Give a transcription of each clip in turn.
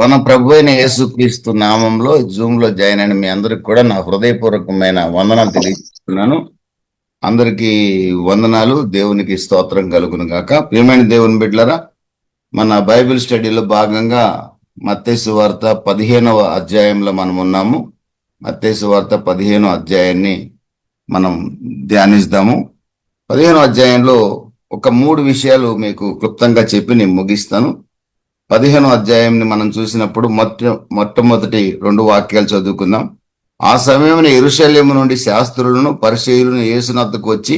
మన ప్రభు అయిన యేసుక్రీస్తు నామంలో జూమ్ లో జాయిన్ అయిన మీ అందరికి కూడా నా హృదయపూర్వకమైన వందనాలు తెలియజేస్తున్నాను. అందరికీ వందనాలు. దేవునికి స్తోత్రం కలుగును గాక. ప్రియమైన దేవుని బిడ్డలారా, మన బైబిల్ స్టడీలో భాగంగా మత్తయి సువార్త 15వ అధ్యాయంలో మనం ఉన్నాము. మత్తయి సువార్త 15వ అధ్యాయాన్ని మనం ధ్యానిస్తాము. 15వ అధ్యాయంలో ఒక 3 విషయాలు మీకు క్లుప్తంగా చెప్పి నేను ముగిస్తాను. 15వ అధ్యాయంని మనం చూసినప్పుడు మొట్టమొదటి 2 వాక్యాలు చదువుకుందాం. ఆ సమయంలో యెరూషలేము నుండి శాస్త్రులను పరిసయ్యులను యేసునద్దకు వచ్చి,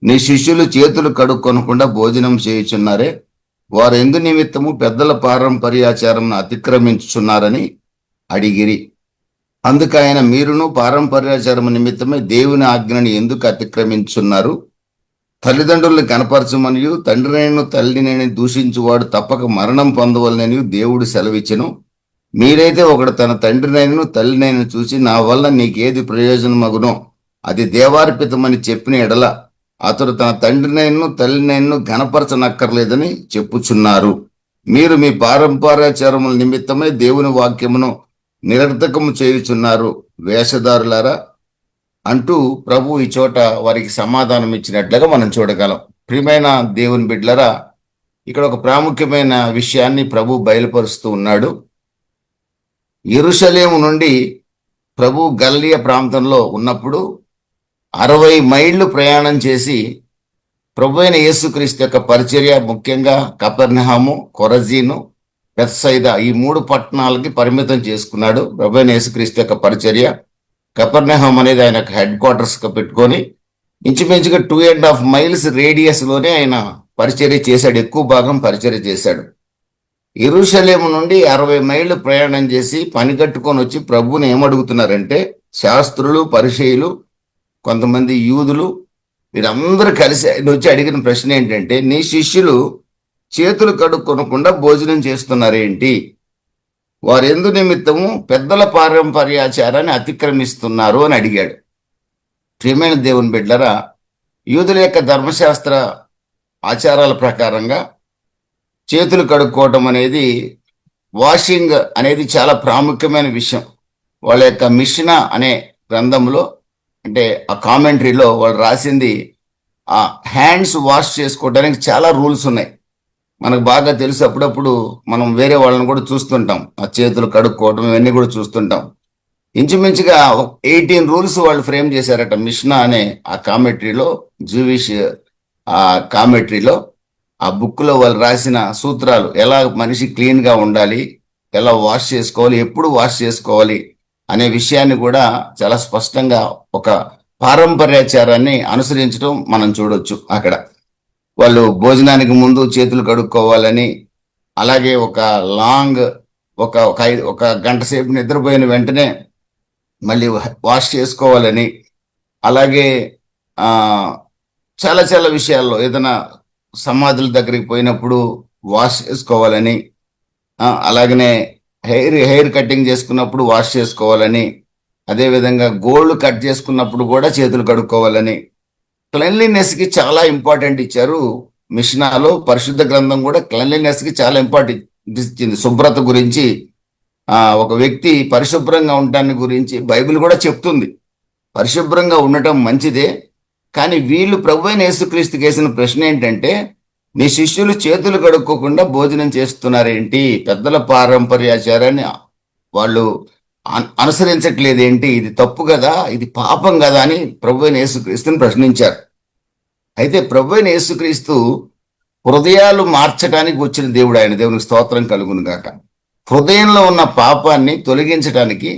నీ శిష్యులు చేతులు కడుక్కొనకుండా భోజనం చేయుచున్నారే, వారు ఎందు నిమిత్తము పెద్దల పారంపర్యాచారం అతిక్రమించుచున్నారని అడిగిరి. అందుకు ఆయన, మీరును పారంపర్యాచారం నిమిత్తమే దేవుని ఆజ్ఞని ఎందుకు అతిక్రమించున్నారు? తల్లిదండ్రుల్ని కనపరచమనియు తండ్రినైన తల్లినైనా దూషించువాడు తప్పక మరణం పొందవలనని దేవుడు సెలవిచ్చెను. మీరైతే ఒకడు తన తండ్రినైనను తల్లినైనా చూసి, నా వల్ల నీకేది ప్రయోజనమగునో అది దేవార్పితమని చెప్పిన ఎడల అతడు తన తండ్రినైనను తల్లినైనను ఘనపరచనక్కర్లేదని చెప్పుచున్నారు. మీరు మీ పారంపర్యాచారముల నిమిత్తమై దేవుని వాక్యమును నిరర్థకము చేయుచున్నారు, వేషధారులారా అంటూ ప్రభు ఈ చోట వారికి సమాధానం ఇచ్చినట్లుగా మనం చూడగలం. ప్రియమైన దేవుని బిడ్డలరా, ఇక్కడ ఒక ప్రాముఖ్యమైన విషయాన్ని ప్రభు బయలుపరుస్తూ ఉన్నాడు. యెరూషలేము నుండి ప్రభు గలిలయ ప్రాంతంలో ఉన్నప్పుడు 60 మైళ్ళు ప్రయాణం చేసి ప్రభు అయిన యేసుక్రీస్తు యొక్క పరిచర్య, ముఖ్యంగా కపెర్నహూము, కొరజీను, బెత్సైదా, ఈ 3 పట్టణాలకి పరిమితం చేసుకున్నాడు ప్రభు అయిన యేసుక్రీస్తు యొక్క పరిచర్య. కపెర్నహూము అనేది ఆయన హెడ్ క్వార్టర్స్ గా పెట్టుకొని ఇంచుమించుగా 2.5 మైల్స్ రేడియస్ లోనే ఆయన పరిచర్య చేశాడు, ఎక్కువ భాగం పరిచర్య చేశాడు. యెరూషలేము నుండి 60 మైళ్ళు ప్రయాణం చేసి పని కట్టుకొని వచ్చి ప్రభువుని ఏమడుగుతున్నారంటే, శాస్త్రులు, పరిసయ్యులు, కొంతమంది యూదులు, వీరందరూ కలిసి ఆయన వచ్చి అడిగిన ప్రశ్న ఏంటంటే, నీ శిష్యులు చేతులు కడుక్కొనకుండా భోజనం చేస్తున్నారేంటి? వారెందు నిమిత్తము పెద్దల పారంపర్యాచారాన్ని అతిక్రమిస్తున్నారు అని అడిగాడు. ప్రియమైన దేవుని బిడ్డలరా, యూదుల యొక్క ధర్మశాస్త్ర ఆచారాల ప్రకారంగా చేతులు కడుక్కోవటం అనేది, వాషింగ్ అనేది చాలా ప్రాముఖ్యమైన విషయం. వాళ్ళ యొక్క మిషనా అనే గ్రంథంలో, అంటే ఆ కామెంటరీలో వాళ్ళు రాసింది, ఆ హ్యాండ్స్ వాష్ చేసుకోవడానికి చాలా రూల్స్ ఉన్నాయి. మనకు బాగా తెలుసు, అప్పుడప్పుడు మనం వేరే వాళ్ళని కూడా చూస్తుంటాం, ఆ చేతులు కడుక్కోవడం ఇవన్నీ కూడా చూస్తుంటాం. ఇంచుమించుగా 18 రూల్స్ వాళ్ళు ఫ్రేమ్ చేశారట మిష్నా అనే ఆ కామెంటరీలో, జూవిష్ ఆ కామెంటరీలో. ఆ బుక్ లో వాళ్ళు రాసిన సూత్రాలు, ఎలా మనిషి క్లీన్ గా ఉండాలి, ఎలా వాష్ చేసుకోవాలి, ఎప్పుడు వాష్ చేసుకోవాలి అనే విషయాన్ని కూడా చాలా స్పష్టంగా ఒక పారంపర్యాచారాన్ని అనుసరించడం మనం చూడొచ్చు. అక్కడ వాళ్ళు భోజనానికి ముందు చేతులు కడుక్కోవాలని, అలాగే ఒక లాంగ్ ఒక గంట సేపు నిద్రపోయిన వెంటనే మళ్ళీ వాష్ చేసుకోవాలని, అలాగే చాలా చాలా విషయాల్లో ఏదైనా సమాధుల దగ్గరికి పోయినప్పుడు వాష్ చేసుకోవాలని, అలాగనే హెయిర్ కటింగ్ చేసుకున్నప్పుడు వాష్ చేసుకోవాలని, అదేవిధంగా గోల్డ్ కట్ చేసుకున్నప్పుడు కూడా చేతులు కడుక్కోవాలని, క్లెన్లీనెస్ కి చాలా ఇంపార్టెంట్ ఇచ్చారు. మిష్నాలో పరిశుద్ధ గ్రంథం కూడా క్లెన్లీనెస్ కి చాలా ఇంపార్టెంట్ ఇచ్చింది. శుభ్రత గురించి, ఒక వ్యక్తి పరిశుభ్రంగా ఉండటాన్ని గురించి బైబిల్ కూడా చెప్తుంది. పరిశుభ్రంగా ఉండటం మంచిదే, కానీ వీళ్ళు ప్రభు అయిన యేసుక్రీస్తుకి వేసిన ప్రశ్న ఏంటంటే, నీ శిష్యులు చేతులు కడుక్కోకుండా భోజనం చేస్తున్నారేంటి? పెద్దల పారంపర్యాచారాన్ని వాళ్ళు అనుసరించట్లేదేంటి? ఇది తప్పు కదా, ఇది పాపం కదా అని ప్రభు అయిన యేసుక్రీస్తుని ప్రశ్నించారు. అయితే ప్రభు అయిన యేసుక్రీస్తు హృదయాలు మార్చడానికి వచ్చిన దేవుడు ఆయన. దేవునికి స్తోత్రం కలుగును గాక. హృదయంలో ఉన్న పాపాన్ని తొలగించడానికి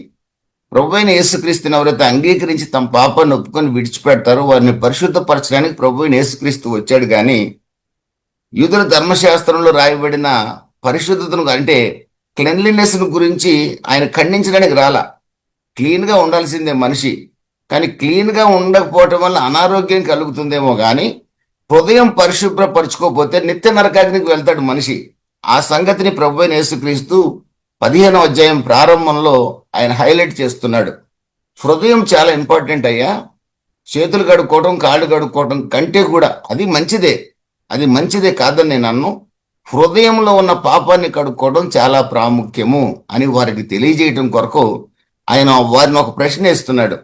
ప్రభు అయిన యేసుక్రీస్తుని ఎవరైతే అంగీకరించి తమ పాపాన్ని ఒప్పుకొని విడిచిపెడతారో వారిని పరిశుద్ధపరచడానికి ప్రభు అయిన యేసుక్రీస్తు వచ్చాడు. కానీ యూదుల ధర్మశాస్త్రంలో రాయబడిన పరిశుద్ధతను, అంటే క్లెన్లీనెస్ గురించి ఆయన ఖండించడానికి రాలా. క్లీన్ గా ఉండాల్సిందే మనిషి, కానీ క్లీన్ గా ఉండకపోవటం వల్ల అనారోగ్యం కలుగుతుందేమో కానీ హృదయం పరిశుభ్రపరచుకోకపోతే నిత్య నరకాగ్నికి వెళ్తాడు మనిషి. ఆ సంగతిని ప్రభు అయిన యేసుక్రీస్తు 15వ అధ్యాయం ప్రారంభంలో ఆయన హైలైట్ చేస్తున్నాడు. హృదయం చాలా ఇంపార్టెంట్ అయ్యా. చేతులు కడుక్కోవడం, కాళ్ళు కడుక్కోవడం కంటే కూడా అది మంచిదే కాదని నేను అన్ను. హృదయంలో ఉన్న పాపాన్ని కడుక్కోవడం చాలా ప్రాముఖ్యము అని వారికి తెలియజేయటం కొరకు ఆయన వారిని ఒక ప్రశ్న వేస్తున్నాడు.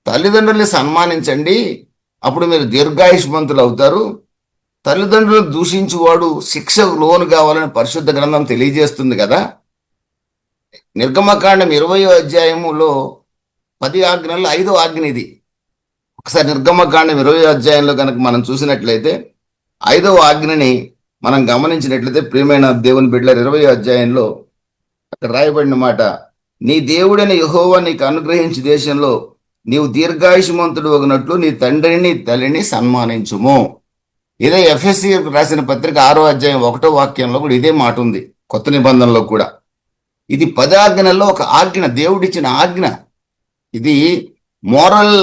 తల్లిదండ్రుల్ని సన్మానించండి, అప్పుడు మీరు దీర్ఘాయుష్మంతులు అవుతారు. తల్లిదండ్రులను దూషించువాడు శిక్షకు లోను కావాలని పరిశుద్ధ గ్రంథం తెలియజేస్తుంది కదా. నిర్గమకాండం 20వ అధ్యాయములో 10 ఆజ్ఞల్లో 5వ ఆజ్ఞ ఇది. ఒకసారి నిర్గమకాండం 20వ అధ్యాయంలో కనుక మనం చూసినట్లయితే 5వ ఆజ్ఞని మనం గమనించినట్లయితే, ప్రియమైన దేవుని బిడ్డల 20వ అధ్యాయంలో అక్కడ రాయబడిన మాట, నీ దేవుడైన యెహోవా నీకు అనుగ్రహించే దేశంలో నీవు దీర్ఘాయుష్మంతుడు అగినట్లు నీ తండ్రిని తల్లిని సన్మానించుము. ఇదే ఎఫ్ఎస్సి రాసిన పత్రిక 6వ అధ్యాయం 1వ వాక్యంలో కూడా ఇదే మాట ఉంది, కొత్త నిబంధనలో కూడా. ఇది 10 ఆజ్ఞల్లో ఒక ఆజ్ఞ, దేవుడిచ్చిన ఆజ్ఞ. ఇది మోరల్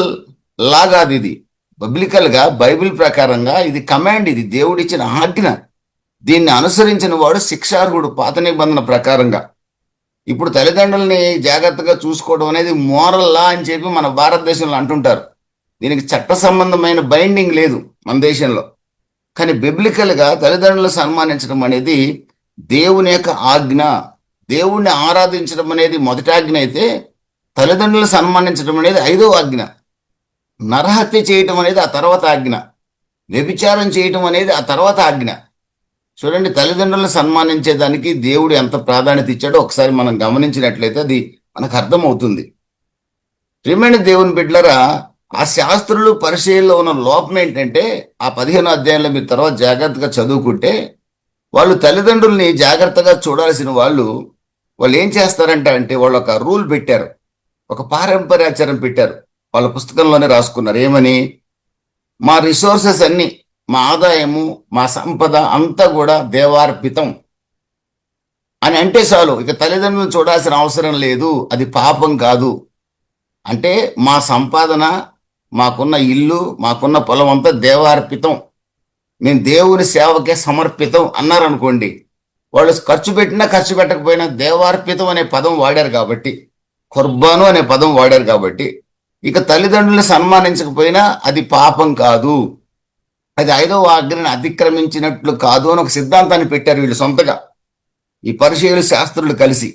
లా కాదు, ఇది బిబ్లికల్ గా బైబిల్ ప్రకారంగా ఇది కమాండ్, ఇది దేవుడిచ్చిన ఆజ్ఞ. దీన్ని అనుసరించిన వాడు శిక్షార్హుడు పాత నిబంధన ప్రకారంగా. ఇప్పుడు తల్లిదండ్రుల్ని జాగ్రత్తగా చూసుకోవడం అనేది మోరల్ లా అని చెప్పి మన భారతదేశంలో అంటుంటారు. దీనికి చట్ట సంబంధమైన బైండింగ్ లేదు మన దేశంలో. కానీ బిబ్లికల్ గా తల్లిదండ్రులను సన్మానించడం అనేది దేవుని యొక్క ఆజ్ఞ. దేవుణ్ణి ఆరాధించడం అనేది మొదటి ఆజ్ఞ అయితే, తల్లిదండ్రులను సన్మానించడం అనేది 5వ ఆజ్ఞ. నరహత్య చేయటం అనేది ఆ తర్వాత ఆజ్ఞ. వ్యభిచారం చేయటం అనేది ఆ తర్వాత ఆజ్ఞ. చూడండి, తల్లిదండ్రులను సన్మానించేదానికి దేవుడు ఎంత ప్రాధాన్యత ఇచ్చాడో ఒకసారి మనం గమనించినట్లయితే అది మనకు అర్థమవుతుంది. ప్రియమైన దేవుని బిడ్డలరా, ఆ శాస్త్రులు పరిచయంలో ఉన్న లోపం ఏంటంటే, ఆ 15వ అధ్యాయంలో మీరు తర్వాత జాగ్రత్తగా చదువుకుంటే, వాళ్ళు తల్లిదండ్రుల్ని జాగ్రత్తగా చూడాల్సిన వాళ్ళు ఏం చేస్తారంట అంటే, వాళ్ళు ఒక రూల్ పెట్టారు, ఒక పారంపర్యాచారం పెట్టారు. వాళ్ళ పుస్తకంలోనే రాసుకున్నారు. ఏమని? మా రిసోర్సెస్ అన్ని, మా ఆదాయము, మా సంపద అంతా కూడా దేవార్పితం అని అంటే చాలు, ఇక తల్లిదండ్రులను చూడాల్సిన అవసరం లేదు, అది పాపం కాదు. అంటే మా సంపాదన, మాకున్న ఇల్లు, మాకున్న పొలం అంతా దేవార్పితం, మేము దేవుని సేవకే సమర్పితం అన్నారనుకోండి, వాళ్ళు ఖర్చు పెట్టినా ఖర్చు పెట్టకపోయినా దేవార్పితం అనే పదం వాడారు కాబట్టి, కుర్బాను అనే పదం వాడారు కాబట్టి, ఇక తల్లిదండ్రులను సన్మానించకపోయినా అది పాపం కాదు, అది 5వ ఆజ్ఞని అతిక్రమించినట్లు కాదు అని ఒక సిద్ధాంతాన్ని పెట్టారు వీళ్ళు సొంతగా, ఈ పరిచయులు శాస్త్రులు కలిసి.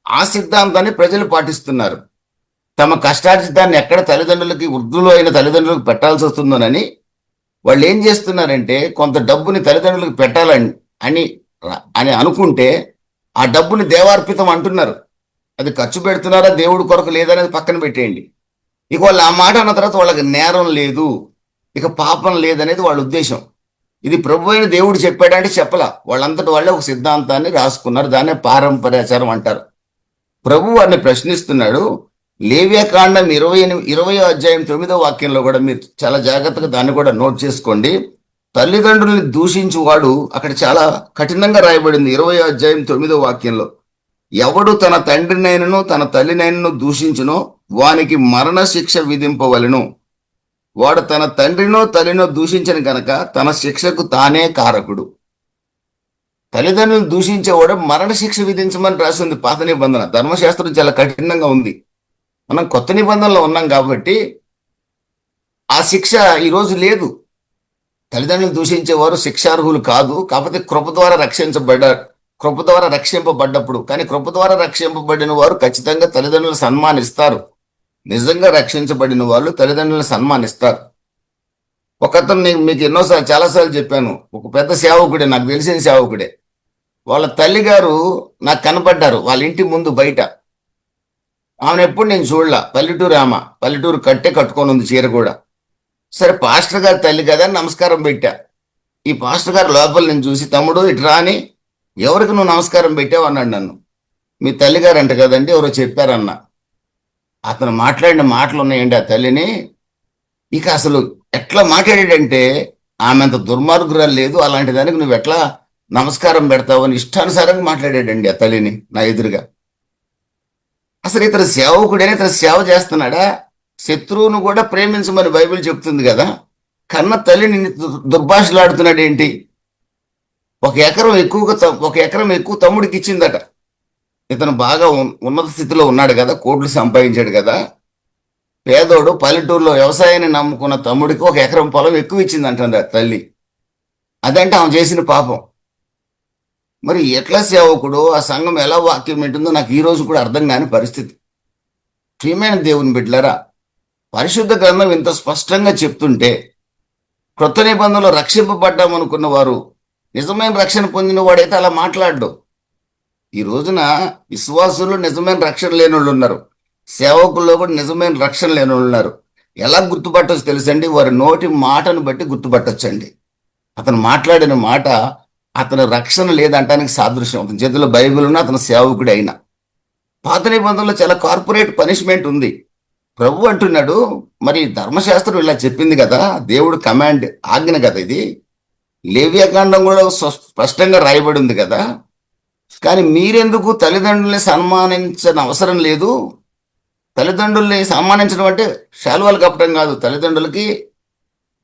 ఆ సిద్ధాంతాన్ని ప్రజలు పాటిస్తున్నారు. తమ కష్టార్జితాన్ని ఎక్కడ తల్లిదండ్రులకి, వృద్ధులు అయిన తల్లిదండ్రులకు పెట్టాల్సి వస్తుందోనని వాళ్ళు ఏం చేస్తున్నారంటే, కొంత డబ్బుని తల్లిదండ్రులకు పెట్టాలని అని అనుకుంటే ఆ డబ్బుని దేవార్పితం అంటున్నారు. అది ఖర్చు పెడుతున్నారా దేవుడి కొరకు లేదనేది పక్కన పెట్టేయండి. ఇక వాళ్ళు ఆ మాట అన్న తర్వాత వాళ్ళకి నేరం లేదు, ఇక పాపం లేదనేది వాళ్ళ ఉద్దేశం. ఇది ప్రభు అయిన దేవుడు చెప్పాడంటే చెప్పలా, వాళ్ళంతటి వాళ్ళే ఒక సిద్ధాంతాన్ని రాసుకున్నారు. దాన్నే పారంపర్యాచారం అంటారు. ప్రభు వారిని ప్రశ్నిస్తున్నాడు. లేవ్యకాండం 20వ అధ్యాయం 9వ వాక్యంలో కూడా మీరు చాలా జాగ్రత్తగా దాన్ని కూడా నోట్ చేసుకోండి. తల్లిదండ్రుల్ని దూషించువాడు, అక్కడ చాలా కఠినంగా రాయబడింది 20వ అధ్యాయం 9వ వాక్యంలో, ఎవడు తన తండ్రినైనను తన తల్లినైనను దూషించునో వానికి మరణ శిక్ష విధింపవలెను. వాడు తన తండ్రినో తల్లినో దూషించను కనుక తన శిక్షకు తానే కారకుడు. తల్లిదండ్రులను దూషించేవాడు మరణ శిక్ష విధించమని రాసింది పాత నిబంధన. ధర్మశాస్త్రం చాలా కఠినంగా ఉంది. మనం కొత్త నిబంధనలో ఉన్నాం కాబట్టి ఆ శిక్ష ఈరోజు లేదు. తల్లిదండ్రులను దూషించేవారు శిక్షార్హులు కాదు. కాకపోతే కృప ద్వారా రక్షింపబడ్డప్పుడు, కానీ కృప ద్వారా రక్షింపబడిన వారు ఖచ్చితంగా తల్లిదండ్రులను సన్మానిస్తారు. నిజంగా రక్షించబడిన వాళ్ళు తల్లిదండ్రులను సన్మానిస్తారు. ఒకతను మీకు ఎన్నోసార్లు చాలాసార్లు చెప్పాను, ఒక పెద్ద సేవకుడే, నాకు తెలిసిన సేవకుడే. వాళ్ళ తల్లిగారు నాకు కనపడ్డారు వాళ్ళ ఇంటి ముందు బయట. ఆమెను ఎప్పుడు నేను చూడలా. పల్లెటూరు కట్టుకొని ఉంది చీర కూడా. సరే, పాస్టర్ గారి తల్లి కదా అని నమస్కారం పెట్టా. ఈ పాస్టర్ గారు లోపల నేను చూసి, తమ్ముడు ఇటు రాని, ఎవరికి నువ్వు నమస్కారం పెట్టావు అన్నాడు నన్ను. మీ తల్లిగారు అంట కదండి, ఎవరో చెప్పారన్న. అతను మాట్లాడిన మాటలు ఉన్నాయండి ఆ తల్లిని. ఇక అసలు ఎట్లా మాట్లాడాడంటే, ఆమె అంత దుర్మార్గురాలు లేదు, అలాంటి దానికి నువ్వు ఎట్లా నమస్కారం పెడతావు అని ఇష్టానుసారంగా మాట్లాడాడండి ఆ తల్లిని నా ఎదురుగా. అసలు ఇతను సేవకుడైనా ఇతను సేవ చేస్తున్నాడా? శత్రువును కూడా ప్రేమించమని బైబిల్ చెప్తుంది కదా. కన్న తల్లిని దుర్భాషలాడుతున్నాడు ఏంటి? ఒక ఎకరం ఎక్కువ తమ్ముడికి ఇచ్చిందట. ఇతను బాగా ఉన్నత స్థితిలో ఉన్నాడు కదా, కోట్లు సంపాదించాడు కదా. పేదోడు పల్లెటూరులో వ్యవసాయాన్ని నమ్ముకున్న తమ్ముడికి 1 ఎకరం పొలం ఎక్కువ ఇచ్చిందంట తల్లి. అదంటే ఆమె చేసిన పాపం. మరి ఎట్లా సేవకుడు ఆ సంఘం ఎలా వాక్యం వింటుందో నాకు ఈ రోజు కూడా అర్థం కాని పరిస్థితి. ప్రియమైన దేవుని బిడ్డలారా, పరిశుద్ధ గ్రంథం ఇంత స్పష్టంగా చెప్తుంటే క్రొత్త నిబంధనలో రక్షింపబడ్డామనుకున్న వారు, నిజమైన రక్షణ పొందిన వాడైతే అలా మాట్లాడ్డు. ఈ రోజున విశ్వాసులు నిజమైన రక్షణ లేని వాళ్ళు ఉన్నారు, సేవకుల్లో కూడా నిజమైన రక్షణ లేని వాళ్ళు ఉన్నారు. ఎలా గుర్తుపట్టవచ్చు తెలుసండి? వారి నోటి మాటను బట్టి గుర్తుపట్టొచ్చండి. అతను మాట్లాడిన మాట అతని రక్షణ లేదంటానికి సాదృశ్యం. అతని చేతిలో బైబిల్ ఉన్న అతను సేవకుడు అయినా. పాత నిబంధనలో చాలా కార్పొరేట్ పనిష్మెంట్ ఉంది. ప్రభు అంటున్నాడు, మరి ధర్మశాస్త్రం ఇలా చెప్పింది కదా, దేవుడు కమాండ్, ఆజ్ఞ కదా ఇది. లేవ్యకాండం కూడా స్పష్టంగా రాయబడి ఉంది కదా, కానీ మీరెందుకు తల్లిదండ్రుల్ని సన్మానించని అవసరం లేదు. తల్లిదండ్రుల్ని సన్మానించడం అంటే శాలువాలు కప్పడం కాదు. తల్లిదండ్రులకి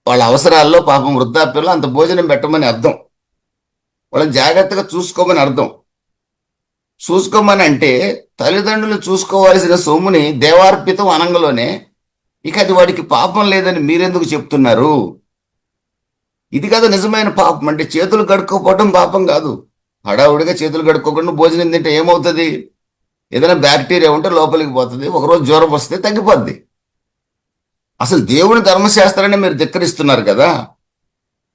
వాళ్ళ అవసరాల్లో, పాపం వృద్ధాప్యంలో అంత భోజనం పెట్టమని అర్థం. వాళ్ళని జాగ్రత్తగా చూసుకోమని అర్థం. చూసుకోమని అంటే తల్లిదండ్రులు చూసుకోవాల్సిన సొమ్ముని దేవార్పితం అనంగలోనే ఇక అది వాడికి పాపం లేదని మీరెందుకు చెప్తున్నారు? ఇది కదా నిజమైన పాపం అంటే. చేతులు కడుక్కోపోవడం పాపం కాదు. హడావుడిగా చేతులు కడుక్కోకుండా భోజనం తింటే ఏమవుతుంది? ఏదైనా బ్యాక్టీరియా ఉంటే లోపలికి పోతుంది, ఒకరోజు జ్వరం వస్తే తగ్గిపోద్ది. అసలు దేవుని ధర్మశాస్త్రాన్ని మీరు ధిక్కరిస్తున్నారు కదా.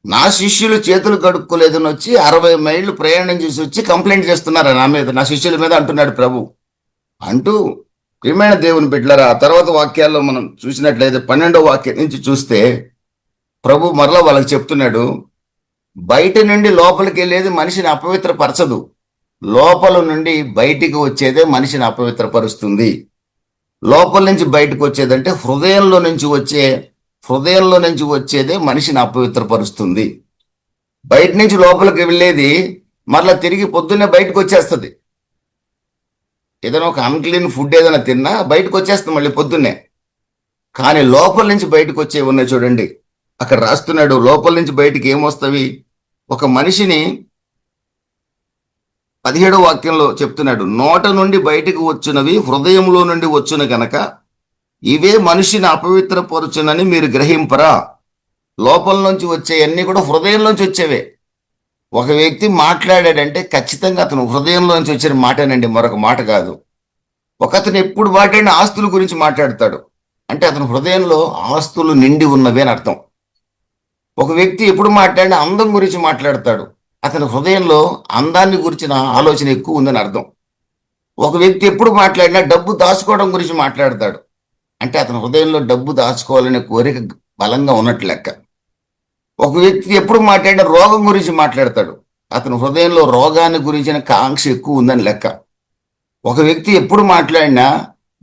నా శిష్యులు చేతులు కడుక్కోలేదని వచ్చి 60 మైళ్ళు ప్రయాణం చేసి వచ్చి కంప్లైంట్ చేస్తున్నారు నా మీద, నా శిష్యుల మీద అంటున్నాడు ప్రభు. అంటూ ప్రియమైన దేవుని బిడ్డలారా, ఆ తర్వాత వాక్యాల్లో మనం చూసినట్లయితే 12వ వాక్యం నుంచి చూస్తే ప్రభు మరలా వాళ్ళకి చెప్తున్నాడు, బయట నుండి లోపలికి వెళ్ళేది మనిషిని అపవిత్రపరచదు, లోపల నుండి బయటికి వచ్చేదే మనిషిని అపవిత్రపరుస్తుంది. లోపల నుంచి బయటకు వచ్చేదంటే హృదయంలో నుంచి వచ్చేదే మనిషిని అపవిత్రపరుస్తుంది. బయట నుంచి లోపలికి వెళ్ళేది మరలా తిరిగి పొద్దున్నే బయటకు వచ్చేస్తుంది. ఏదైనా ఒక అన్క్లీన్ ఫుడ్ ఏదైనా తిన్నా బయటకు వచ్చేస్తుంది మళ్ళీ పొద్దున్నే. కానీ లోపల నుంచి బయటకు వచ్చేవి ఉన్నాయి చూడండి. అక్కడ రాస్తున్నాడు, లోపల నుంచి బయటికి ఏమొస్తవి? ఒక మనిషిని 17వ వాక్యంలో చెప్తున్నాడు, నోట నుండి బయటకు వచ్చినవి హృదయంలో నుండి వచ్చును గనక ఇవే మనిషిని అపవిత్రపరచునని మీరు గ్రహింపరా. లోపల నుంచి వచ్చేవన్నీ కూడా హృదయంలోంచి వచ్చేవే. ఒక వ్యక్తి మాట్లాడాడంటే ఖచ్చితంగా అతను హృదయంలోంచి వచ్చిన మాటేనండి, మరొక మాట కాదు. ఒకతను ఎప్పుడు మాట్లాడిన ఆస్తుల గురించి మాట్లాడతాడు అంటే అతను హృదయంలో ఆస్తులు నిండి ఉన్నవే అని అర్థం. ఒక వ్యక్తి ఎప్పుడు మాట్లాడిన అందం గురించి మాట్లాడతాడు, అతని హృదయంలో అందాన్ని గురించిన ఆలోచన ఎక్కువ ఉందని అర్థం. ఒక వ్యక్తి ఎప్పుడు మాట్లాడినా డబ్బు దాచుకోవడం గురించి మాట్లాడతాడు అంటే అతని హృదయంలో డబ్బు దాచుకోవాలనే కోరిక బలంగా ఉన్నట్లు లెక్క. ఒక వ్యక్తి ఎప్పుడు మాట్లాడినా రోగం గురించి మాట్లాడతాడు, అతని హృదయంలో రోగాన్ని గురించిన కాంక్ష ఎక్కువ ఉందని లెక్క. ఒక వ్యక్తి ఎప్పుడు మాట్లాడినా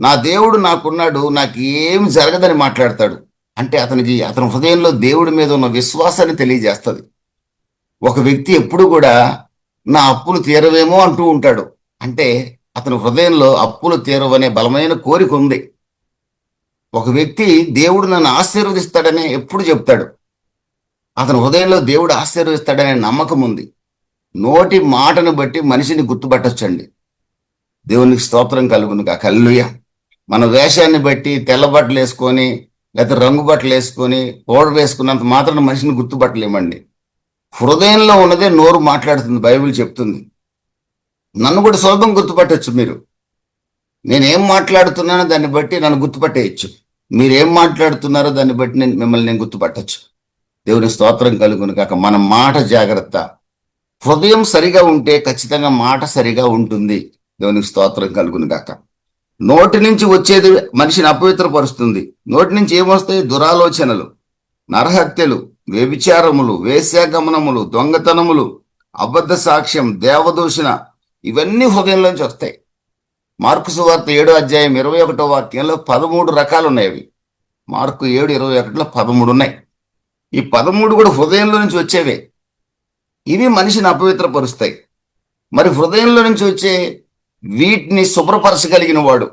నా దేవుడు నాకున్నాడు, నాకు ఏం జరగదని మాట్లాడతాడు అంటే అతని హృదయంలో దేవుడి మీద ఉన్న విశ్వాసాన్ని తెలియజేస్తుంది. ఒక వ్యక్తి ఎప్పుడు కూడా నా అప్పులు తీరవేమో అంటూ ఉంటాడు అంటే అతని హృదయంలో అప్పులు తీరవనే బలమైన కోరిక ఉంది. ఒక వ్యక్తి దేవుడు నన్ను ఆశీర్వదిస్తాడని ఎప్పుడు చెప్తాడు, అతని హృదయంలో దేవుడు ఆశీర్వదిస్తాడనే నమ్మకం ఉంది. నోటి మాటను బట్టి మనిషిని గుర్తుపట్టొచ్చండి. దేవునికి స్తోత్రం కలుగును గాక. హల్లెలూయా. మన వేషాన్ని బట్టి తెల్ల బట్టలు వేసుకొని లేకపోతే రంగు బట్టలు వేసుకొని పౌడర్ వేసుకున్నంత మాత్రం మనిషిని గుర్తుపట్టలేమండి. హృదయంలో ఉన్నదే నోరు మాట్లాడుతుంది, బైబిల్ చెప్తుంది. నన్ను కూడా సులభం గుర్తుపట్టచ్చు. మీరు నేనేం మాట్లాడుతున్నానో దాన్ని బట్టి నన్ను గుర్తుపట్టేయచ్చు. మీరేం మాట్లాడుతున్నారో దాన్ని బట్టి మిమ్మల్ని నేను గుర్తుపట్టచ్చు. దేవుని స్తోత్రం కలుగును కాక. మన మాట జాగ్రత్త. హృదయం సరిగా ఉంటే ఖచ్చితంగా మాట సరిగా ఉంటుంది. దేవునికి స్తోత్రం కలుగును కాక. నోటి నుంచి వచ్చేది మనిషిని అపవిత్రపరుస్తుంది. నోటి నుంచి ఏమొస్తాయి? దురాలోచనలు, నరహత్యలు, వ్యభిచారములు, వేశ్యాగమనములు, దొంగతనములు, అబద్ధ సాక్ష్యం, దేవదూషణ, ఇవన్నీ హృదయంలోంచి వస్తాయి. మార్కు సువార్త 7వ అధ్యాయం 21వ వాక్యంలో 13 రకాలు ఉన్నాయి. అవి మార్కు 7:21లో 13 ఉన్నాయి. ఈ 13 కూడా హృదయంలో నుంచి వచ్చేవే. ఇవి మనిషిని అపవిత్రపరుస్తాయి. మరి హృదయంలో నుంచి వచ్చే వీటిని శుభ్రపరచగలిగిన వాడు,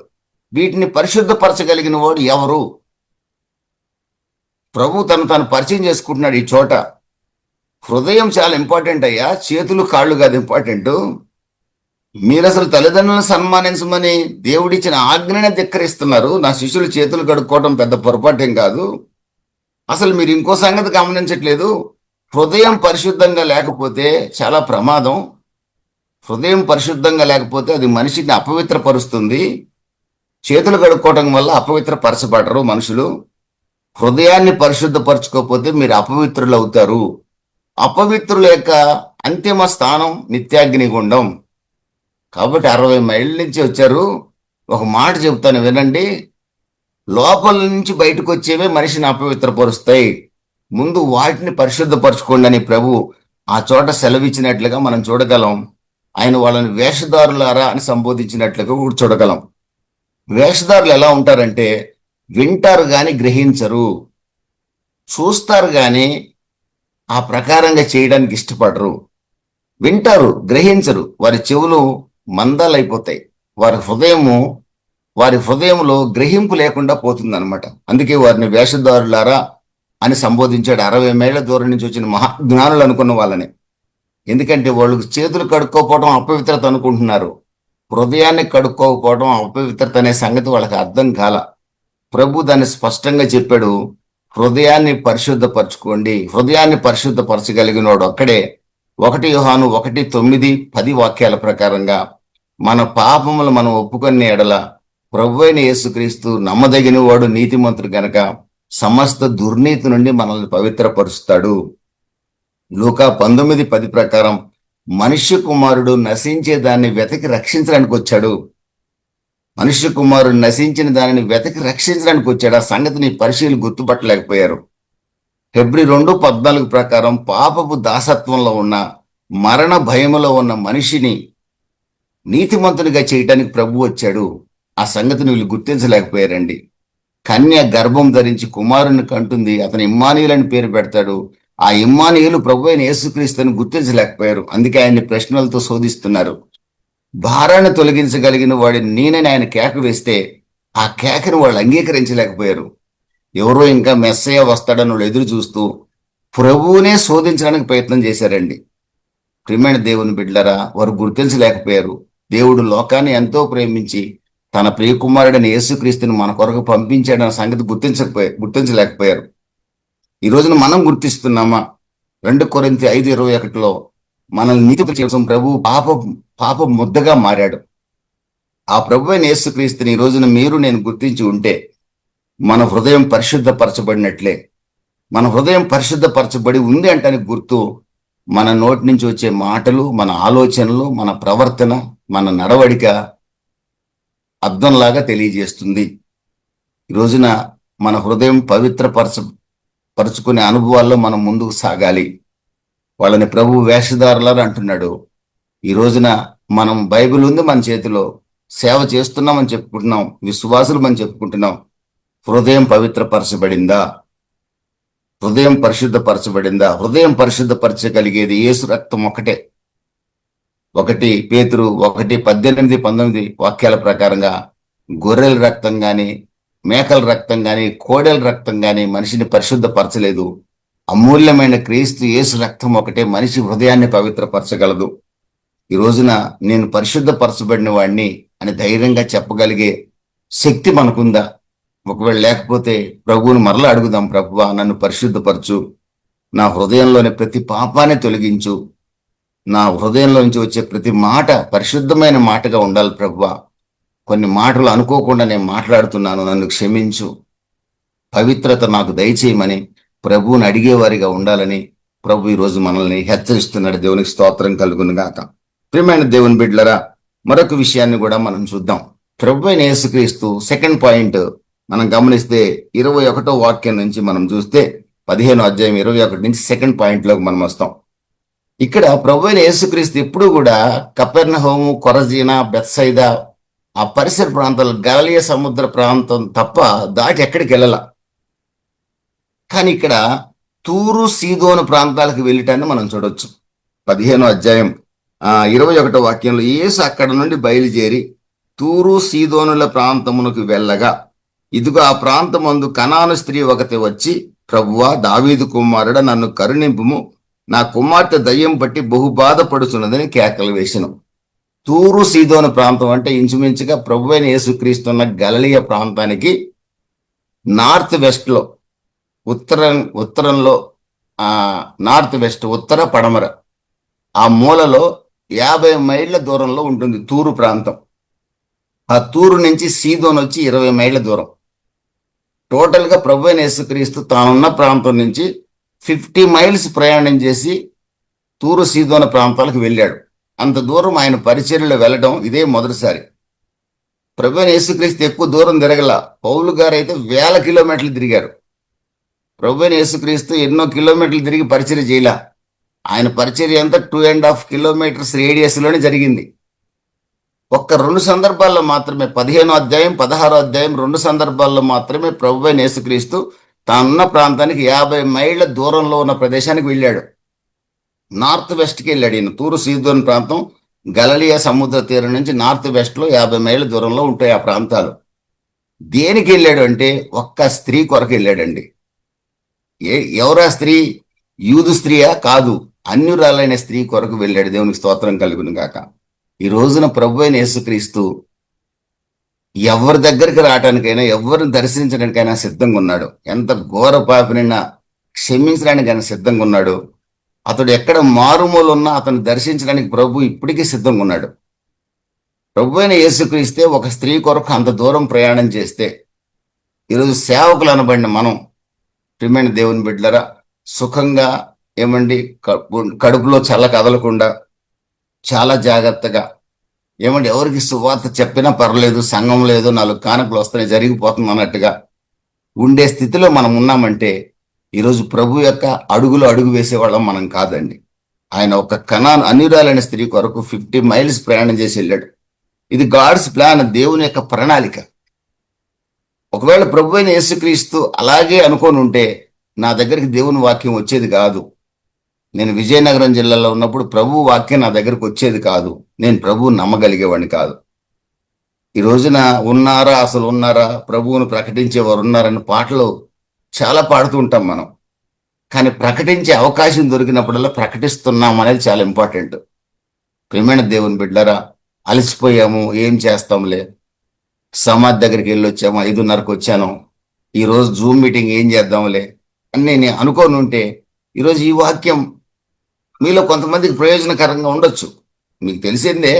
వీటిని పరిశుద్ధపరచగలిగిన వాడు ఎవరు? ప్రభు తను పరిచయం చేసుకుంటున్నాడు ఈ చోట. హృదయం చాలా ఇంపార్టెంట్ అయ్యా, చేతులు కాళ్ళు కాదు ఇంపార్టెంట్. మీరు అసలు తల్లిదండ్రులను సన్మానించమని దేవుడిచ్చిన ఆజ్ఞనే ధిక్కరిస్తున్నారు. నా శిష్యులు చేతులు కడుక్కోవడం పెద్ద పొరపాటేం కాదు. అసలు మీరు ఇంకో సంగతి గమనించట్లేదు, హృదయం పరిశుద్ధంగా లేకపోతే చాలా ప్రమాదం. హృదయం పరిశుద్ధంగా లేకపోతే అది మనిషిని అపవిత్రపరుస్తుంది. చేతులు కడుక్కోవటం వల్ల అపవిత్రపరచబడరు మనుషులు. హృదయాన్ని పరిశుద్ధపరచుకోకపోతే మీరు అపవిత్రులు అవుతారు. అపవిత్రుల యొక్క అంతిమ స్థానం నిత్యాగ్నిగుండం. కాబట్టి 60 మైళ్ళ నుంచి వచ్చారు. ఒక మాట చెబుతాను వినండి. లోపల నుంచి బయటకు వచ్చేవే మనిషిని అపవిత్రపరుస్తాయి. ముందు వాటిని పరిశుద్ధపరచుకోండి అని ప్రభు ఆ చోట సెలవిచ్చినట్లుగా మనం చూడగలం. ఆయన వాళ్ళని వేషధారులారా అని సంబోధించినట్లుగా కూడా చూడగలం. వేషధారులు ఎలా ఉంటారంటే వింటారు గాని గ్రహించరు, చూస్తారు గాని ఆ ప్రకారంగా చేయడానికి ఇష్టపడరు. వింటారు, గ్రహించరు. వారి చెవులు మందాలైపోతాయి. వారి హృదయంలో గ్రహింపు లేకుండా పోతుందన్నమాట. అందుకే వారిని వేషధారులారా అని సంబోధించాడు. 60 మైళ్ళ దూరం నుంచి వచ్చిన మహాజ్ఞానులు అనుకున్న వాళ్ళని. ఎందుకంటే వాళ్ళు చేతులు కడుక్కోకపోవడం అపవిత్రత అనుకుంటున్నారు. హృదయాన్ని కడుక్కోకపోవడం అపవిత్రత అనే సంగతి వాళ్ళకి అర్థం కాల. ప్రభు దాన్ని స్పష్టంగా చెప్పాడు. హృదయాన్ని పరిశుద్ధపరచుకోండి. హృదయాన్ని పరిశుద్ధపరచగలిగిన వాడు ఒక్కడే. 1 యోహాను 1:9, 10 వాక్యాల ప్రకారంగా మన పాపములు మనం ఒప్పుకొని ఎడల ప్రభు అయిన యేసుక్రీస్తు నమ్మదగిన వాడు, నీతిమంతుడు గనక సమస్త దుర్నీతి నుండి మనల్ని పవిత్రపరుస్తాడు. లూకా 19:10 ప్రకారం మనుష్య కుమారుడు నశించే దాన్ని వెతకి రక్షించడానికి వచ్చాడు. మనుష్య కుమారుడు నశించిన దానిని వెతకి రక్షించడానికి వచ్చాడు. ఆ సంగతిని పరిశీలి గుర్తుపట్టలేకపోయారు. హెబ్రీ 2:14 ప్రకారం పాపపు దాసత్వంలో ఉన్న, మరణ భయములో ఉన్న మనిషిని నీతిమంతునిగా చేయటానికి ప్రభు వచ్చాడు. ఆ సంగతిని వీళ్ళు గుర్తించలేకపోయారండి. కన్య గర్భం ధరించి కుమారుని కంటుంది, అతను ఇమ్మానుయేలు అని పేరు పెడతాడు. ఆ ఇమ్మానుయేలు ప్రభు అయిన యేసుక్రీస్తుని గుర్తించలేకపోయారు. అందుకే ఆయన్ని ప్రశ్నలతో శోధిస్తున్నారు. భారాన్ని తొలగించగలిగిన వాడిని నేనని ఆయన కేక వేస్తే ఆ కేకను వాళ్ళు అంగీకరించలేకపోయారు. ఎవరో ఇంకా మెస్సయ్య వస్తాడని వాళ్ళు ఎదురు చూస్తూ ప్రభువునే శోధించడానికి ప్రయత్నం చేశారండి. ప్రియమైన దేవుని బిడ్డలారా, వారు గుర్తించలేకపోయారు. దేవుడు లోకాన్ని ఎంతో ప్రేమించి తన ప్రియకుమారుడైన యేసుక్రీస్తుని మన కొరకు పంపించాడన్న సంగతి గుర్తించలేకపోయారు. ఈ రోజున మనం గుర్తిస్తున్నామా? 2 కొరింథీ 5:21 మనల్ని నీతి కోసం ప్రభు పాప ముద్దగా మారాడు. ఆ ప్రభు అయిన యేసుక్రీస్తుని ఈ రోజున మీరు నేను గుర్తించి ఉంటే మన హృదయం పరిశుద్ధపరచబడినట్లే. మన హృదయం పరిశుద్ధపరచబడి ఉంది అంటానికి గుర్తు మన నోటి నుంచి వచ్చే మాటలు, మన ఆలోచనలు, మన ప్రవర్తన, మన నడవడిక అర్థంలాగా తెలియజేస్తుంది. ఈ రోజున మన హృదయం పరుచుకునే అనుభవాల్లో మనం ముందుకు సాగాలి. వాళ్ళని ప్రభు వేషధారులారా అంటున్నాడు. ఈ రోజున మనం బైబిల్ ఉంది మన చేతిలో, సేవ చేస్తున్నామని చెప్పుకుంటున్నాం, విశ్వాసులు మనం చెప్పుకుంటున్నాం. హృదయం పవిత్రపరచబడిందా? హృదయం పరిశుద్ధపరచబడిందా? హృదయం పరిశుద్ధపరచగలిగేది యేసు రక్తం ఒకటే. 1 పేతురు 1:18-19 వాక్యాల ప్రకారంగా గొర్రెల రక్తం గాని, మేకల రక్తం గాని, కోడెల రక్తం గాని మనిషిని పరిశుద్ధపరచలేదు. అమూల్యమైన క్రీస్తు యేసు రక్తం ఒకటే మనిషి హృదయాన్ని పవిత్రపరచగలదు. ఈ రోజున నేను పరిశుద్ధపరచబడిన వాడిని అని ధైర్యంగా చెప్పగలిగే శక్తి మనకుందా? ఒకవేళ లేకపోతే ప్రభువుని మరలా అడుగుదాం. ప్రభువా, నన్ను పరిశుద్ధపరచు, నా హృదయంలోని ప్రతి పాపాన్ని తొలగించు, నా హృదయంలో నుంచి వచ్చే ప్రతి మాట పరిశుద్ధమైన మాటగా ఉండాలి ప్రభువా. కొన్ని మాటలు అనుకోకుండా నేను మాట్లాడుతున్నాను, నన్ను క్షమించు, పవిత్రత నాకు దయచేయమని ప్రభువుని అడిగేవారిగా ఉండాలని ప్రభు ఈరోజు మనల్ని హెచ్చరిస్తున్నాడు. దేవునికి స్తోత్రం కలుగును గాక. ప్రియమైన దేవుని బిడ్డలరా, మరొక విషయాన్ని కూడా మనం చూద్దాం. ప్రభు అయిన యేసుక్రీస్తు సెకండ్ పాయింట్ మనం గమనిస్తే 21వ వాక్యం నుంచి మనం చూస్తే 15వ అధ్యాయం 21 నుంచి సెకండ్ పాయింట్ లోకి మనం వస్తాం. ఇక్కడ ప్రభు అయిన యేసుక్రీస్తు ఎప్పుడు కూడా కపెర్నహూము, కొరజీనా, బెత్సైదా ఆ పరిసర ప్రాంతాలు, గలిలయ సముద్ర ప్రాంతం తప్ప దాటి ఎక్కడికి వెళ్ళాల. కానీ ఇక్కడ తూరు, సీదోను ప్రాంతాలకు వెళ్ళటాన్ని మనం చూడొచ్చు. 15వ అధ్యాయం 21వ వాక్యంలో యేసు అక్కడ నుండి బయలుదేరి తూరు, సీదోనుల ప్రాంతమునకు వెళ్ళగా, ఇదిగో ఆ ప్రాంతమందు కనాను స్త్రీ ఒకటి వచ్చి, ప్రభువా, దావీదు కుమారుడ, నన్ను కరుణింపుము, నా కుమార్తె దయ్యం పట్టి బహు బాధపడుతున్నదని కేకలు వేసెను. తూరు, సీదోను ప్రాంతం అంటే ఇంచుమించుగా ప్రభు అయిన యేసుక్రీస్తున్న గలిలయ ప్రాంతానికి నార్త్ వెస్ట్ లో, ఉత్తరంలో నార్త్ వెస్ట్, ఉత్తర పడమర ఆ మూలలో 50 మైళ్ళ దూరంలో ఉంటుంది తూరు ప్రాంతం. ఆ తూరు నుంచి సీదోన్ వచ్చి 20 మైళ్ళ దూరం. టోటల్గా ప్రభు అయిన యేసుక్రీస్తు తానున్న ప్రాంతం నుంచి 50 మైల్స్ ప్రయాణం చేసి తూరు సీదోన ప్రాంతాలకు వెళ్ళాడు. అంత దూరం ఆయన పరిచర్యలో వెళ్ళడం ఇదే మొదటిసారి. ప్రభు అయిన యేసుక్రీస్తు ఎక్కువ దూరం తిరగల. పౌలు గారు అయితే 1000 కిలోమీటర్లు తిరిగారు. ప్రభు అయిన యేసుక్రీస్తు ఎన్నో కిలోమీటర్లు తిరిగి పరిచర్య చేయలే. ఆయన పరిచర్య అంతా 2.5 కిలోమీటర్స్ రేడియస్ లోనే జరిగింది. ఒక్క 2 సందర్భాల్లో మాత్రమే 15వ అధ్యాయం 16వ అధ్యాయం 2 సందర్భాల్లో మాత్రమే ప్రభు అయిన యేసుక్రీస్తు తానున్న ప్రాంతానికి 50 మైళ్ళ దూరంలో ఉన్న ప్రదేశానికి వెళ్ళాడు. నార్త్ వెస్ట్కి వెళ్ళాడు. ఈయన తూరు సీదోన్ ప్రాంతం గలిలయ సముద్ర తీరం నుంచి నార్త్ వెస్ట్ లో 50 మైళ్ళ దూరంలో ఉంటాయి ఆ ప్రాంతాలు. దేనికి వెళ్ళాడు అంటే ఒక్క స్త్రీ కొరకు వెళ్ళాడండి. ఎవరా స్త్రీ? యూదు స్త్రీయా? కాదు, అన్యురాలైన స్త్రీ కొరకు వెళ్ళాడు. దేవునికి స్తోత్రం కలుగును గాక. ఈ రోజున ప్రభు అయిన యేసుక్రీస్తు ఎవరి దగ్గరికి రావడానికైనా, ఎవరిని దర్శించడానికైనా సిద్ధంగా ఉన్నాడు. ఎంత ఘోర పాపినైనా క్షమించడానికి ఆయన సిద్ధంగా ఉన్నాడు. అతడు ఎక్కడ మారుమూల ఉన్నా అతను దర్శించడానికి ప్రభు ఇప్పటికీ సిద్ధంగా ఉన్నాడు. ప్రభు అయిన యేసుక్రీస్తే ఒక స్త్రీ కొరకు అంత దూరం ప్రయాణం చేస్తే, ఈరోజు సేవకులు అనబడిన మనం ప్రియమైన దేవుని బిడ్డలరా, సుఖంగా ఏమండి కడుపులో చల్ల కదలకుండా చాలా జాగ్రత్తగా ఏమండి ఎవరికి సువార్త చెప్పినా పర్లేదు, సంఘం లేదు, 4 కానుకలు వస్తున్నాయి, జరిగిపోతుంది అన్నట్టుగా ఉండే స్థితిలో మనం ఉన్నామంటే ఈరోజు ప్రభు యొక్క అడుగులో అడుగు వేసేవాళ్ళం మనం కాదండి. ఆయన ఒక కనాన్ అన్యురాలైన స్త్రీ కొరకు 50 మైల్స్ ప్రయాణం చేసి వెళ్ళాడు. ఇది గాడ్స్ ప్లాన్, దేవుని యొక్క ప్రణాళిక. ఒకవేళ ప్రభు అయిన యేసుక్రీస్తు అలాగే అనుకొని ఉంటే నా దగ్గరికి దేవుని వాక్యం వచ్చేది కాదు. నేను విజయనగరం జిల్లాలో ఉన్నప్పుడు ప్రభు వాక్యం నా దగ్గరకు వచ్చేది కాదు. నేను ప్రభువుని నమ్మగలిగేవాడిని కాదు. ఈ రోజున ఉన్నారా, అసలు ఉన్నారా, ప్రభువును ప్రకటించేవారు ఉన్నారని పాటలు చాలా పాడుతూ ఉంటాం మనం. కానీ ప్రకటించే అవకాశం దొరికినప్పుడల్లా ప్రకటిస్తున్నాం అనేది చాలా ఇంపార్టెంట్. ప్రియమైన దేవుని బిడ్డలారా, అలసిపోయాము, ఏం చేస్తాంలే, సమాధి దగ్గరికి వెళ్ళి వచ్చాము, 5:30కు వచ్చాను, ఈరోజు జూమ్ మీటింగ్ ఏం చేద్దాంలే అని నేను అనుకోని ఉంటే ఈరోజు ఈ వాక్యం మీలో కొంతమందికి ప్రయోజనకరంగా ఉండొచ్చు. మీకు తెలిసిందే,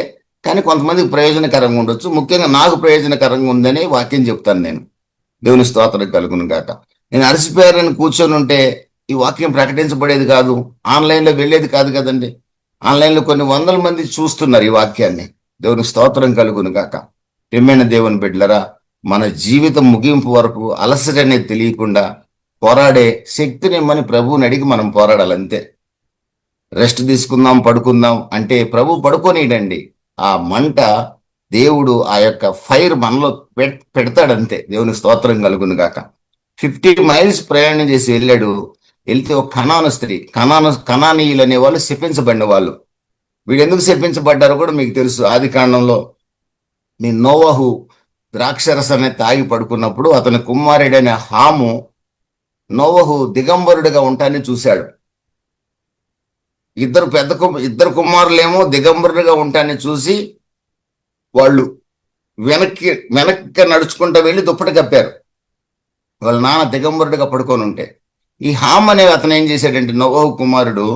కానీ కొంతమందికి ప్రయోజనకరంగా ఉండొచ్చు. ముఖ్యంగా నాకు ప్రయోజనకరంగా ఉందనే వాక్యం చెప్తాను నేను. దేవుని స్తోత్రం కలుగును గాక. నేను అలసిపోయారని కూర్చొని ఉంటే ఈ వాక్యం ప్రకటించబడేది కాదు, ఆన్లైన్లో వెళ్ళేది కాదు కదండి. ఆన్లైన్లో కొన్ని 100 మంది చూస్తున్నారు ఈ వాక్యాన్ని. దేవుని స్తోత్రం కలుగును గాక. ప్రియమైన దేవుని బిడ్డలరా, మన జీవితం ముగింపు వరకు అలసట అనేది తెలియకుండా పోరాడే శక్తిని ఇమ్మని ప్రభువుని అడిగి మనం పోరాడాలి అంతే. రెస్ట్ తీసుకుందాం, పడుకుందాం అంటే ప్రభు పడుకోనిడండి. ఆ మంట దేవుడు ఆ యొక్క ఫైర్ మనలో పెడతాడంతే. దేవుని స్తోత్రం కలుగును గాక. 50 మైల్స్ ప్రయాణం చేసి వెళ్ళాడు. వెళ్తే ఒక కనాను స్త్రీ, కనానీయులు అనే వాళ్ళు శపించబడిన వాళ్ళు. వీడు ఎందుకు శపించబడ్డారో కూడా మీకు తెలుసు. ఆది కాండంలో మీ నోవహు ద్రాక్షరసాన్ని తాగి పడుకున్నప్పుడు అతని కుమారుడైన హాము నోవహు దిగంబరుడిగా ఉంటానని చూశాడు. ఇద్దరు కుమారులేమో దిగంబరుడిగా ఉంటానని చూసి వాళ్ళు వెనక్కి నడుచుకుంటూ వెళ్ళి దుప్పటి కప్పారు. వాళ్ళ నాన్న దిగంబరుడిగా పడుకొని ఉంటే ఈ హామ్ అనే అతను ఏం చేశాడంటే, నోవహు కుమారుడు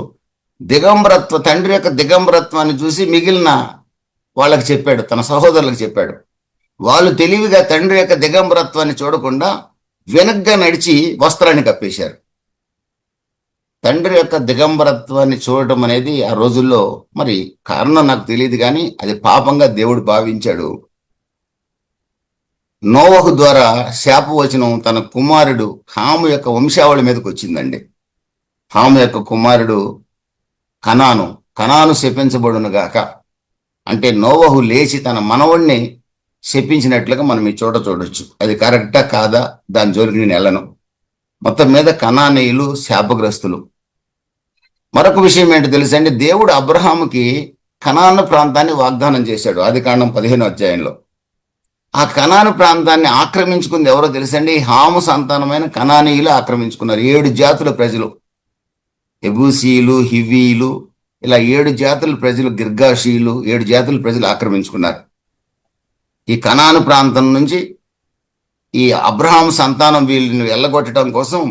తండ్రి యొక్క దిగంబరత్వాన్ని చూసి మిగిలిన వాళ్ళకి చెప్పాడు, తన సహోదరులకు చెప్పాడు. వాళ్ళు తెలివిగా తండ్రి యొక్క దిగంబరత్వాన్ని చూడకుండా వెనక్గా నడిచి వస్త్రాన్ని కప్పేశారు. తండ్రి యొక్క దిగంబరత్వాన్ని చూడటం అనేది ఆ రోజుల్లో, మరి కారణం నాకు తెలియదు, కానీ అది పాపంగా దేవుడు భావించాడు. నోవహు ద్వారా శాపవచనం తన కుమారుడు హాము యొక్క వంశావళి మీదకి వచ్చిందండి. హాము యొక్క కుమారుడు కనాను శపించబడును గాక అంటే నోవహు లేచి తన మనవణ్ణి శపించినట్లుగా మనం ఈ చోట చూడొచ్చు. అది కరెక్టా కాదా దాని జోలికి నేను వెళ్ళను. మొత్తం మీద కనానీయులు శాపగ్రస్తులు. మరొక విషయం ఏంటో తెలుసండి, దేవుడు అబ్రహాముకి కనాను ప్రాంతాన్ని వాగ్దానం చేశాడు. ఆది కాండం 15వ అధ్యాయంలో. ఆ కనాను ప్రాంతాన్ని ఆక్రమించుకుంది ఎవరో తెలుసండి, హాము సంతానమైన కనానీయులు ఆక్రమించుకున్నారు. 7 జాతుల ప్రజలు, ఎబూసీలు, హివీలు, ఇలా 7 జాతుల ప్రజలు, గిర్గాషీలు, 7 జాతుల ప్రజలు ఆక్రమించుకున్నారు. ఈ కనాను ప్రాంతం నుంచి ఈ అబ్రహాం సంతానం వీళ్ళని వెళ్ళగొట్టడం కోసం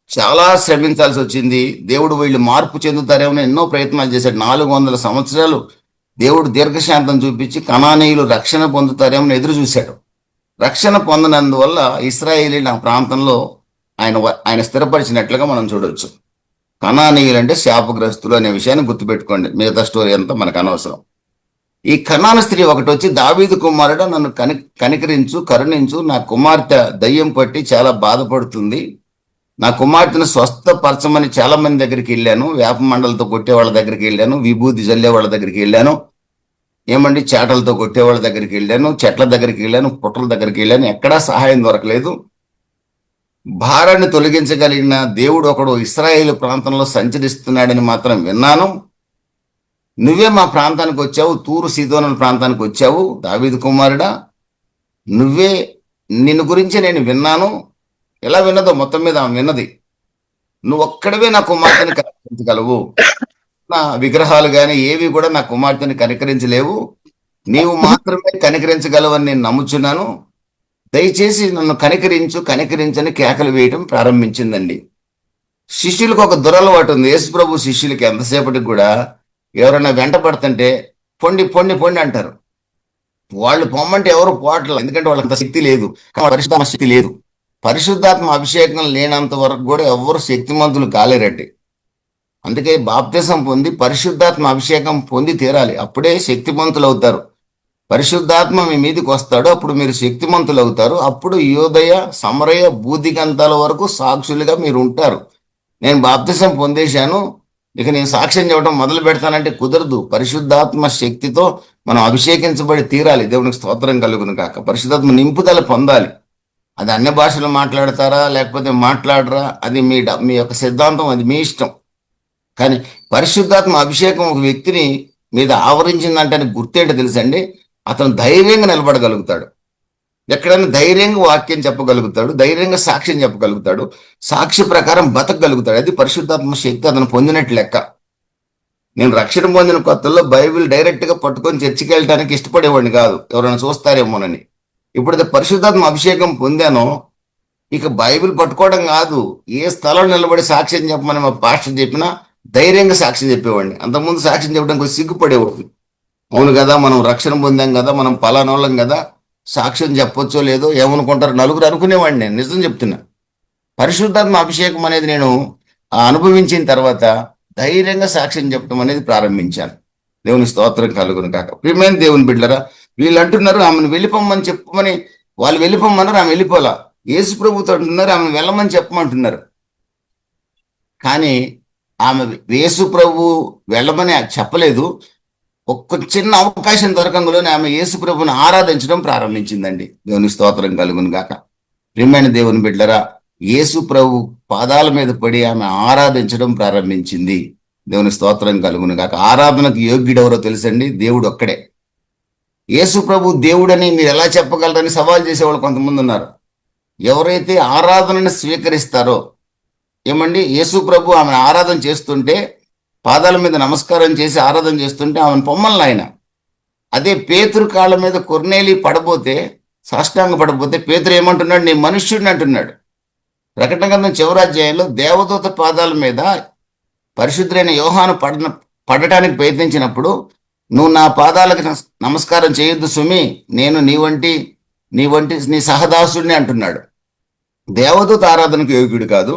చాలా శ్రమించాల్సి వచ్చింది. దేవుడు వీళ్ళు మార్పు చెందుతారేమో ఎన్నో ప్రయత్నాలు చేశాడు. 400 సంవత్సరాలు దేవుడు దీర్ఘశాంతం చూపించి కనానీయులు రక్షణ పొందుతారేమో ఎదురు చూశాడు. రక్షణ పొందనందువల్ల ఇశ్రాయేలీయుల ఆ ప్రాంతంలో ఆయన స్థిరపరిచినట్లుగా మనం చూడవచ్చు. కనానీయులు అంటే శాపగ్రస్తులు అనే విషయాన్ని గుర్తుపెట్టుకోండి. మిగతా స్టోరీ అంతా మనకు అనవసరం. ఈ కనాన స్త్రీ ఒకటి వచ్చి, దావీదు కుమారుడు నన్ను కనికరించు, కరుణించు, నా కుమార్తె దయ్యం పట్టి చాలా బాధపడుతుంది, నా కుమార్తెను స్వస్థపరచమని చాలా మంది దగ్గరికి వెళ్ళాను, వేప మండలతో కొట్టే వాళ్ళ దగ్గరికి వెళ్ళాను, విభూతి జల్లే వాళ్ళ దగ్గరికి వెళ్ళాను, ఏమండి చేటలతో కొట్టే వాళ్ళ దగ్గరికి వెళ్ళాను, చెట్ల దగ్గరికి వెళ్ళాను, పుట్టల దగ్గరికి వెళ్ళాను, ఎక్కడా సహాయం దొరకలేదు. భారాన్ని తొలగించగలిగిన దేవుడు ఒకడు ఇశ్రాయేలు ప్రాంతంలో సంచరిస్తున్నాడని మాత్రం విన్నాను. నువ్వే మా ప్రాంతానికి వచ్చావు, తూరు సీదోను ప్రాంతానికి వచ్చావు, దావీదు కుమారుడా, నిన్ను గురించి నేను విన్నాను. ఎలా విన్నదో మొత్తం మీద ఆమె విన్నది. నువ్వు ఒక్కడవే నా కుమార్తెని కనికరించగలవు, నా విగ్రహాలు కానీ ఏవి కూడా నా కుమార్తెని కనికరించలేవు, నీవు మాత్రమే కనికరించగలవని నేను నమ్ముచున్నాను, దయచేసి నన్ను కనికరించని కేకలు వేయటం ప్రారంభించిందండి. శిష్యులకు ఒక దురలవాటు ఉంది. యేసుప్రభు శిష్యులకి ఎంతసేపటికి కూడా ఎవరైనా వెంట పడుతుంటే పొండి పొండి పొండి అంటారు. వాళ్ళు పొమ్మంటే ఎవరు పోవట్లేదు, ఎందుకంటే వాళ్ళకి అంత శక్తి లేదు, పరిశుద్ధాత్మ శక్తి లేదు. పరిశుద్ధాత్మ అభిషేకం లేనంత వరకు కూడా ఎవరు శక్తిమంతులు కాలేరండి. అందుకే బాప్తిసం పొంది పరిశుద్ధాత్మ అభిషేకం పొంది తీరాలి, అప్పుడే శక్తిమంతులు అవుతారు. పరిశుద్ధాత్మ మీ మీదకి వస్తాడు, అప్పుడు మీరు శక్తిమంతులు అవుతారు. అప్పుడు యోదయ సమరయ బూదిగంతాల వరకు సాక్షులుగా మీరు ఉంటారు. నేను బాప్తిసం పొందేశాను, ఇక నేను సాక్ష్యం చెప్పడం మొదలు పెడతానంటే కుదరదు. పరిశుద్ధాత్మ శక్తితో మనం అభిషేకించబడి తీరాలి. దేవునికి స్తోత్రం కలుగును కాక. పరిశుద్ధాత్మ నింపుదల పొందాలి. అది అన్య భాషలు మాట్లాడతారా లేకపోతే మాట్లాడరా, అది మీ యొక్క సిద్ధాంతం, అది మీ ఇష్టం. కానీ పరిశుద్ధాత్మ అభిషేకం ఒక వ్యక్తిని మీద ఆవరించిందంటే గుర్తేంటో తెలుసండి, అతను ధైర్యంగా నిలబడగలుగుతాడు, ఎక్కడైనా ధైర్యంగా వాక్యం చెప్పగలుగుతాడు, ధైర్యంగా సాక్ష్యం చెప్పగలుగుతాడు, సాక్షి ప్రకారం బతకగలుగుతాడు. అది పరిశుద్ధాత్మ శక్తి అతను పొందినట్లు లెక్క. నేను రక్షణ పొందిన కొత్తల్లో బైబిల్ డైరెక్ట్గా పట్టుకొని చర్చికి వెళ్ళడానికి ఇష్టపడేవాడిని కాదు, ఎవరైనా చూస్తారేమోనని. ఇప్పుడైతే పరిశుద్ధాత్మ అభిషేకం పొందానో ఇక బైబిల్ పట్టుకోవడం కాదు, ఏ స్థలంలో నిలబడి సాక్ష్యం చెప్పమని మా పాస్టర్ చెప్పినా ధైర్యంగా సాక్ష్యం చెప్పేవాడిని. అంతకుముందు సాక్ష్యం చెప్పడానికి సిగ్గుపడేవాడిని. అవును కదా, మనం రక్షణ పొందాం కదా, మనం పలానోళ్ళం కదా, సాక్ష్యం చెప్పొచ్చో లేదో ఏమనుకుంటారు నలుగురు అనుకునేవాడిని. నేను నిజం చెప్తున్నా. పరిశుద్ధాత్మ అభిషేకం అనేది నేను అనుభవించిన తర్వాత ధైర్యంగా సాక్ష్యం చెప్పడం అనేది ప్రారంభించాను. దేవుని స్తోత్రం కలుగును కాక. ప్రియమైన దేవుని బిడ్డలరా, వీళ్ళు అంటున్నారు ఆమెను వెళ్ళిపోమని చెప్పమని, వాళ్ళు వెళ్ళిపోమన్నారు, ఆమె వెళ్ళిపోలా. యేసు ప్రభుతో అంటున్నారు ఆమె వెళ్ళమని చెప్పమంటున్నారు. కానీ ఆమె యేసు ప్రభు వెళ్ళమని చెప్పలేదు. ఒక్క చిన్న అవకాశం దొరకంలోనే ఆమె యేసు ప్రభుని ఆరాధించడం ప్రారంభించిందండి. దేవుని స్తోత్రం కలుగును గాక. ప్రియమైన దేవుని బిడ్డలరా, యేసు ప్రభు పాదాల మీద పడి ఆమె ఆరాధించడం ప్రారంభించింది. దేవుని స్తోత్రం కలుగును గాక. ఆరాధనకు యోగ్యుడెవరో తెలుసండి, దేవుడు ఒక్కడే. యేసు ప్రభు దేవుడని మీరు ఎలా చెప్పగలరని సవాల్ చేసేవాళ్ళు కొంతమంది ఉన్నారు. ఎవరైతే ఆరాధనను స్వీకరిస్తారో, ఏమండి, యేసు ప్రభు ఆమెను ఆరాధన చేస్తుంటే, పాదాల మీద నమస్కారం చేసి ఆరాధన చేస్తుంటే ఆమెను పొమ్మల్ని ఆయన. అదే పేతురు కాళ్ళ మీద కొర్నేలి పడబోతే, సాష్టాంగ పడబోతే పేతురు ఏమంటున్నాడు, నీ మనుష్యుడిని అంటున్నాడు. ప్రకటన గ్రంథం చివరి అధ్యాయంలో దేవదూత పాదాల మీద పరిశుద్ధులైన యోహాను పడటానికి ప్రయత్నించినప్పుడు, నువ్వు నా పాదాలకు నమస్కారం చేయొద్దు సుమి, నేను నీ సహదాసుడిని అంటున్నాడు. దేవదూత ఆరాధనకు యోగ్యుడు కాదు,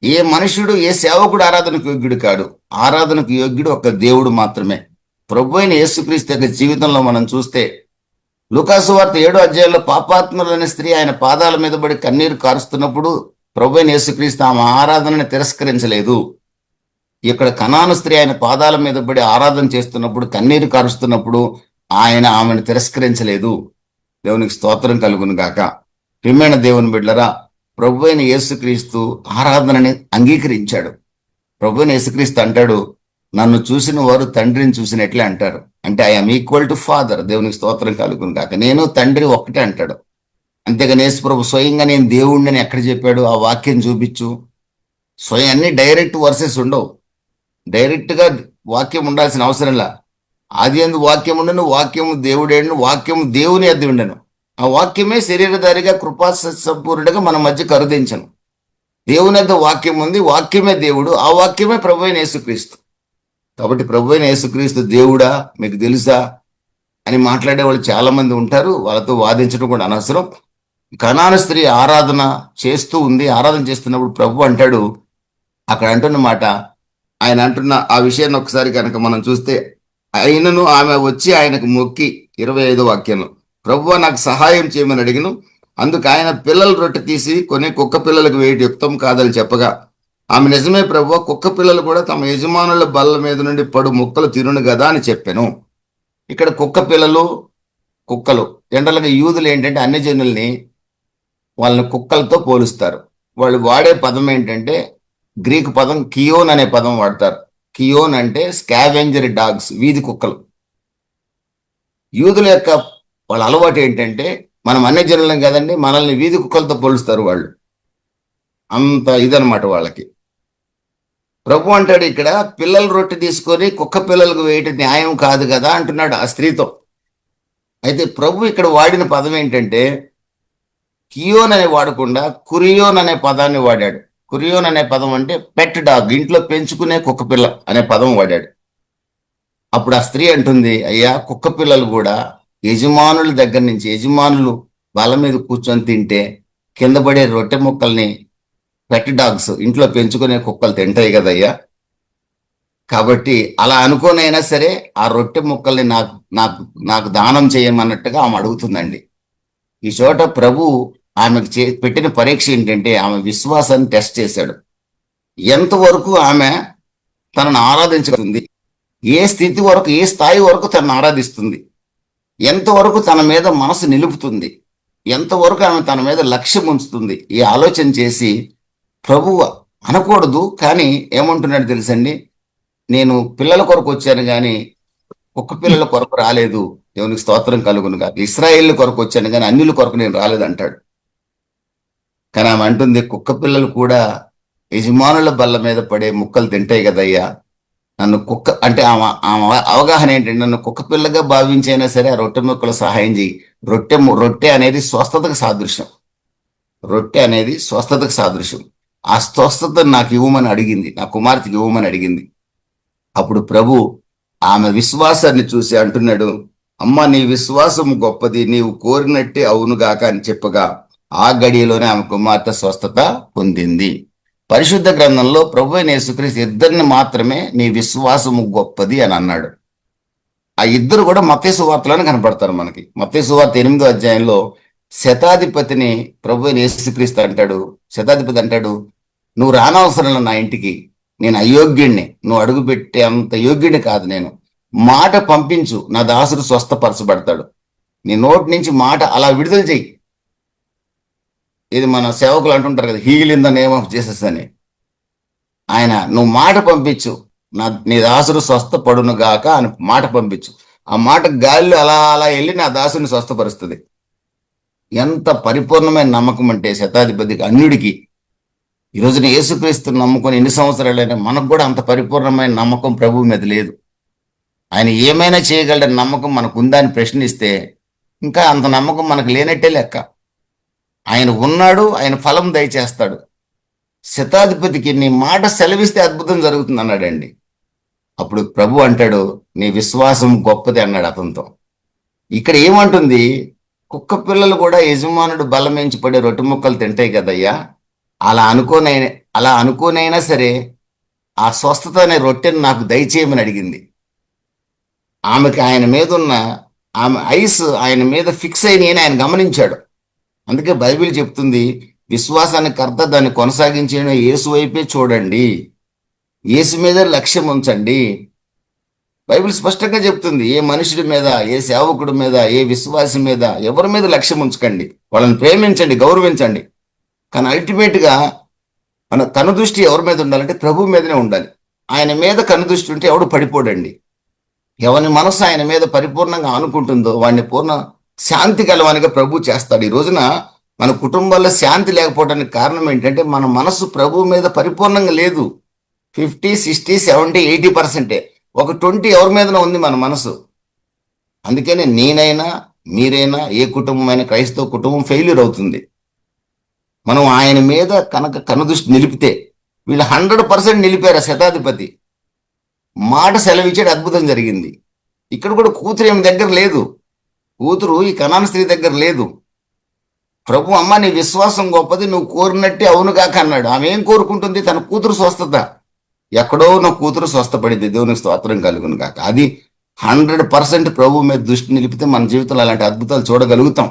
ఏ మనుష్యుడు ఏ సేవకుడు ఆరాధనకు యోగ్యుడు కాడు. ఆరాధనకు యోగ్యుడు ఒక దేవుడు మాత్రమే. ప్రభు అయిన యేసుక్రీస్తు యొక్క జీవితంలో మనం చూస్తే, లూకాసు వార్త 7వ అధ్యాయంలో పాపాత్ములైన స్త్రీ ఆయన పాదాల మీద పడి కన్నీరు కారుస్తున్నప్పుడు ప్రభు అయిన యేసుక్రీస్తు ఆమె ఆరాధనని తిరస్కరించలేదు. ఇక్కడ కనాను స్త్రీ ఆయన పాదాల మీద పడి ఆరాధన చేస్తున్నప్పుడు, కన్నీరు కారుస్తున్నప్పుడు ఆయన ఆమెను తిరస్కరించలేదు. దేవునికి స్తోత్రం కలుగును గాక. ప్రియమైన దేవుని బిడ్డలరా, ప్రభు అయిన యేసుక్రీస్తు ఆరాధనని అంగీకరించాడు. ప్రభు అయిన యేసుక్రీస్తు అంటాడు, నన్ను చూసిన వారు తండ్రిని చూసినట్లే అంటారు. అంటే ఐఎమ్ ఈక్వల్ టు ఫాదర్. దేవునికి స్తోత్రం కలుగును కాక. నేను తండ్రి ఒక్కటే అంటాడు. అంతేగాని యేసు ప్రభు స్వయంగా నేను దేవుణ్ణి ఎక్కడ చెప్పాడు, ఆ వాక్యం చూపించు. అన్ని డైరెక్ట్ వర్సెస్ ఉండవు. డైరెక్ట్గా వాక్యం ఉండాల్సిన అవసరంలా. ఆది యందు వాక్యం ఉండను, వాక్యము దేవుడేను, వాక్యము దేవుని యొద్ద ఉండను. ఆ వాక్యమే శరీరధారిగా కృపా సంపూర్ణుడిగా మన మధ్య కరుదించను. దేవుని యొక్క వాక్యం ఉంది, వాక్యమే దేవుడు, ఆ వాక్యమే ప్రభు అయిన యేసుక్రీస్తు. కాబట్టి ప్రభు అయిన యేసుక్రీస్తు దేవుడా మీకు తెలుసా అని మాట్లాడే వాళ్ళు చాలా మంది ఉంటారు. వాళ్ళతో వాదించడం కూడా అనవసరం. కనాను స్త్రీ ఆరాధన చేస్తూ ఉంది. ఆరాధన చేస్తున్నప్పుడు ప్రభు అంటాడు, అక్కడ అంటున్న మాట, ఆయన అంటున్న ఆ విషయాన్ని ఒకసారి కనుక మనం చూస్తే, అయినను ఆమె వచ్చి ఆయనకు మొక్కి 25వ వాక్యంలో, ప్రభువా నాకు సహాయం చేయమని అడిగిను. అందుకు ఆయన పిల్లల రొట్టె తీసి కొని కుక్క పిల్లలకు వేయటం యుక్తం కాదని చెప్పగా, ఆమె నిజమే ప్రభువా, కుక్క పిల్లలు కూడా తమ యజమానుల బల్ల మీద నుండి పడు ముక్కలు తినును కదా అని చెప్పాను. ఇక్కడ కుక్క పిల్లలు, కుక్కలు జనరల్గా యూదులు ఏంటంటే అన్ని జనుల్ని వాళ్ళని కుక్కలతో పోలుస్తారు. వాళ్ళు వాడే పదం ఏంటంటే గ్రీకు పదం కియోన్ అనే పదం వాడతారు. కియోన్ అంటే స్కావెంజర్ డాగ్స్, వీధి కుక్కలు. యూదుల యొక్క వాళ్ళ అలవాటు ఏంటంటే, మనం అన్ని జనులం కదండి, మనల్ని వీధి కుక్కలతో పోలుస్తారు వాళ్ళు. అంత ఇదనమాట వాళ్ళకి. ప్రభు అంటాడు ఇక్కడ, పిల్లల రొట్టె తీసుకొని కుక్క పిల్లలకు వేయటం న్యాయం కాదు కదా అంటున్నాడు ఆ స్త్రీతో. అయితే ప్రభు ఇక్కడ వాడిన పదం ఏంటంటే, కియోన్ అని వాడకుండా కురియోన్ అనే పదాన్ని వాడాడు. కురియోన్ అనే పదం అంటే పెట్ డాగ్, ఇంట్లో పెంచుకునే కుక్క పిల్ల అనే పదం వాడాడు. అప్పుడు ఆ స్త్రీ అంటుంది, అయ్యా కుక్క పిల్లలు కూడా యజమానుల దగ్గర నుంచి, యజమానులు బల మీద కూర్చొని తింటే కింద పడే రొట్టె ముక్కల్ని పెట్ డాగ్స్, ఇంట్లో పెంచుకునే కుక్కలు తింటాయి కదయ్యా. కాబట్టి అలా అనుకోనైనా సరే ఆ రొట్టె ముక్కల్ని నాకు నాకు నాకు దానం చేయమన్నట్టుగా ఆమె అడుగుతుందండి. ఈ చోట ప్రభు ఆమెకు పెట్టిన పరీక్ష ఏంటంటే, ఆమె విశ్వాసాన్ని టెస్ట్ చేశాడు. ఎంతవరకు ఆమె తనను ఆరాధించుతుంది, ఏ స్థితి వరకు, ఏ స్థాయి వరకు తనను ఆరాధిస్తుంది, ఎంతవరకు తన మీద మనసు నిలుపుతుంది, ఎంతవరకు ఆమె తన మీద లక్ష్యం ఉంచుతుంది. ఈ ఆలోచన చేసి ప్రభువు అనకూడదు, కానీ ఏమంటున్నాడు తెలుసండి, నేను పిల్లల కొరకు వచ్చాను కానీ కుక్క పిల్లల కొరకు రాలేదు, దేవునికి స్తోత్రం కలుగును కాదు. ఇశ్రాయేల్ కొరకు వచ్చాను కానీ అన్యుల కొరకు నేను రాలేదు అంటాడు. కానీ ఆమె అంటుంది, కుక్క పిల్లలు కూడా యజమానుల బల్ల మీద పడే ముక్కలు తింటాయి కదయ్యా, నన్ను కుక్క అంటే ఆమె అవగాహన ఏంటంటే, నన్ను కుక్క పిల్లగా భావించైనా సరే ఆ రొట్టె ముక్కలు సహాయం చేయి. రొట్టె అనేది స్వస్థతకు సాదృశ్యం. రొట్టె అనేది స్వస్థతకు సాదృశ్యం. ఆ స్వస్థత నాకు ఇవ్వమని అడిగింది, నా కుమార్తెకి ఇవ్వమని అడిగింది. అప్పుడు ప్రభు ఆమె విశ్వాసాన్ని చూసి అంటున్నాడు, అమ్మ నీ విశ్వాసం గొప్పది, నీవు కోరినట్టే అవునుగాక అని చెప్పగా ఆ గడియలోనే ఆమె కుమార్తె స్వస్థత పొందింది. పరిశుద్ధ గ్రంథంలో ప్రభు అయిన యేసుక్రీస్తు ఇద్దరిని మాత్రమే నీ విశ్వాసము గొప్పది అని అన్నాడు. ఆ ఇద్దరు కూడా మత్తయి సువార్తలోనే కనపడతారు మనకి. మత్తయి సువార్త 8వ అధ్యాయంలో శతాధిపతిని ప్రభు అయిన యేసుక్రీస్తు అంటాడు. శతాధిపతి అంటాడు, నువ్వు రానవసరం నా ఇంటికి, నేను అయోగ్యుణ్ణి, నువ్వు అడుగు పెట్టే అంత యోగ్యుడిని కాదు నేను, మాట పంపించు, నా దాసుడు స్వస్థపరచబడతాడు, నీ నోటి నుంచి మాట అలా విడుదల చెయ్యి. ఇది మన సేవకులు అంటుంటారు కదా, heal in the name of Jesus అని. ఆయన నువ్వు మాట పంపించు, నీ దాసుడు స్వస్థపడును గాక అని మాట పంపించు. ఆ మాట గాలిలో అలా అలా వెళ్ళి నా దాసుని స్వస్థపరుస్తుంది. ఎంత పరిపూర్ణమైన నమ్మకం అంటే శతాధిపతికి, అన్యుడికి. ఈ రోజున యేసుక్రీస్తు నమ్ముకొని ఎన్ని సంవత్సరాలైనా మనకు కూడా అంత పరిపూర్ణమైన నమ్మకం ప్రభువు మీద లేదు. ఆయన ఏమైనా చేయగలడని నమ్మకం మనకు ఉందా అని ప్రశ్నిస్తే ఇంకా అంత నమ్మకం మనకు లేనట్టే లెక్క. ఆయన ఉన్నాడు, ఆయన ఫలం దయచేస్తాడు. శతాధిపతికి నీ మాట సెలవిస్తే అద్భుతం జరుగుతుంది అన్నాడండి. అప్పుడు ప్రభు అంటాడు, నీ విశ్వాసం గొప్పది అన్నాడు అతనితో. ఇక్కడ ఏమంటుంది, కుక్క పిల్లలు కూడా యజమానుడు బలమించి పడే రొట్టె ముక్కలు తింటాయి కదయ్యా, అలా అనుకోనైనా సరే ఆ స్వస్థత అనే రొట్టెను నాకు దయచేయమని అడిగింది. ఆమెకి ఆయన మీద ఉన్న, ఆమె ఐస్ ఆయన మీద ఫిక్స్ అయిన ఆయన గమనించాడు. అందుకే బైబిల్ చెప్తుంది, విశ్వాసానికి కర్త దాన్ని కొనసాగించిన యేసు వైపే చూడండి, యేసు మీద లక్ష్యం ఉంచండి. బైబిల్ స్పష్టంగా చెప్తుంది, ఏ మనుషుడి మీద, ఏ సేవకుడి మీద, ఏ విశ్వాసి మీద, ఎవరి మీద లక్ష్యం ఉంచకండి, వాళ్ళని ప్రేమించండి, గౌరవించండి. కానీ అల్టిమేట్గా మన కనుదృష్టి ఎవరి మీద ఉండాలంటే ప్రభు మీదనే ఉండాలి. ఆయన మీద కనుదృష్టి ఉంటే ఎవడు పడిపోడండి. ఎవరి మనసు ఆయన మీద పరిపూర్ణంగా అనుకుంటుందో వాడిని పూర్ణ శాంతి కలవానిగా ప్రభు చేస్తాడు. ఈ రోజున మన కుటుంబాల్లో శాంతి లేకపోవడానికి కారణం ఏంటంటే, మన మనసు ప్రభు మీద పరిపూర్ణంగా లేదు. 50, 60, 70, 80%. ఒక 20 ఎవరి మీద ఉంది మన మనసు. అందుకనే నేనైనా మీరైనా ఏ కుటుంబం అయినా, క్రైస్తవ కుటుంబం ఫెయిల్యూర్ అవుతుంది. మనం ఆయన మీద కనుక కనుదృష్టి నిలిపితే, వీళ్ళు 100% నిలిపారు. ఆ శతాధిపతి మాట సెలవిచ్చాడు, అద్భుతం జరిగింది. ఇక్కడ కూడా కూతురు ఏమి దగ్గర లేదు. కూతురు ఈ కనాన స్త్రీ దగ్గర లేదు. ప్రభు, అమ్మ నీ విశ్వాసం గొప్పది, నువ్వు కోరినట్టే అవును కాక అన్నాడు. ఆమె ఏం కోరుకుంటుంది? తన కూతురు స్వస్థత. ఎక్కడో నా కూతురు స్వస్థపడింది, దేవునికి స్తోత్రం కలుగును కాక. అది 100% ప్రభు మీద దృష్టి నిలిపితే మన జీవితంలో అలాంటి అద్భుతాలు చూడగలుగుతాం.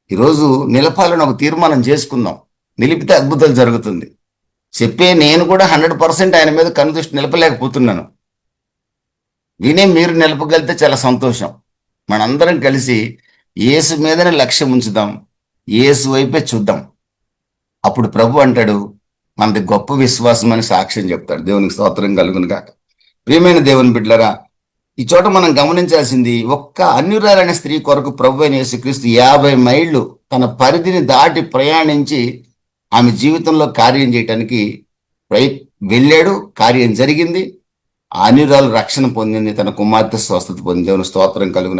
ఈరోజు నిలపాలని ఒక తీర్మానం చేసుకుందాం. నిలిపితే అద్భుతాలు జరుగుతుంది. చెప్పే నేను కూడా 100% ఆయన మీద కనుదృష్టి నిలపలేకపోతున్నాను. వినే మీరు నిలపగలిగితే చాలా సంతోషం. మనందరం కలిసి యేసు మీదనే లక్ష్యం ఉంచుదాం, యేసు వైపే చూద్దాం. అప్పుడు ప్రభు అంటాడు, మనది గొప్ప విశ్వాసం అని సాక్ష్యం చెప్తాడు. దేవునికి స్తోత్రం కలుగును కాక. ప్రియమైన దేవుని బిడ్డలరా, ఈ చోట మనం గమనించాల్సింది, ఒక్క అన్యురాలైన స్త్రీ కొరకు ప్రభు అయిన యేసుక్రీస్తు 50 మైళ్ళు తన పరిధిని దాటి ప్రయాణించి ఆమె జీవితంలో కార్యం చేయటానికి వెళ్ళాడు. కార్యం జరిగింది. ఆ అన్యురాలు రక్షణ పొందింది, తన కుమార్తె స్వస్థత పొంది. దేవుని స్తోత్రం కలుగును.